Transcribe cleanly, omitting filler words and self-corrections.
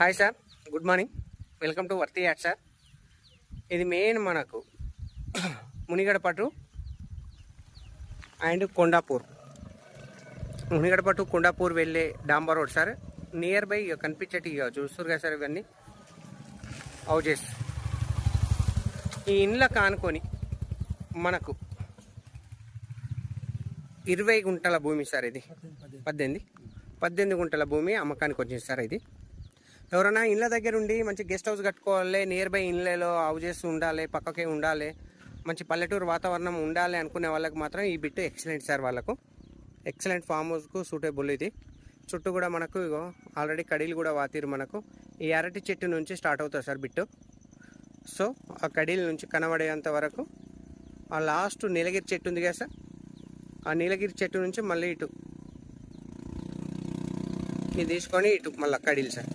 Hi sir, good morning. Welcome to worthy ad sir. ఇది main మనకు మునిగడపట్టు and Kondapur, మునిగడపట్టు కొండాపూర్ వెళ్ళే డాంబర్ రోడ్ సార్. నియర్ బై కనిపించేటి చూస్తారు కదా సార్, ఇవన్నీ హౌజెస్. ఈ ఇండ్ల కానుకొని మనకు 20 గుంటల భూమి సార్. ఇది 18 గుంటల భూమి అమ్మకానికి వచ్చింది సార్. ఇది ఎవరైనా ఇళ్ళ దగ్గర ఉండి మంచి గెస్ట్ హౌస్ కట్టుకోవాలి, నియర్ బై ఇళ్ళలో హౌజెస్ ఉండాలి, పక్కకే ఉండాలి, మంచి పల్లెటూరు వాతావరణం ఉండాలి అనుకునే వాళ్ళకి మాత్రం ఈ బిట్ ఎక్సలెంట్ సార్. వాళ్ళకు ఎక్సలెంట్ ఫామ్ హౌస్కు సూటబుల్. ఇది చుట్టూ కూడా మనకు ఇగో ఆల్రెడీ కడీలు కూడా వాతిరు. మనకు ఈ అరటి చెట్టు నుంచి స్టార్ట్ అవుతుంది సార్ బిట్టు. సో ఆ కడీల నుంచి కనబడేంత వరకు ఆ లాస్ట్ నీలగిరి చెట్టు ఉంది కదా సార్, ఆ నీలగిరి చెట్టు నుంచి మళ్ళీ ఇటు ఇది తీసుకొని ఇటు మళ్ళీ కడీలు సార్.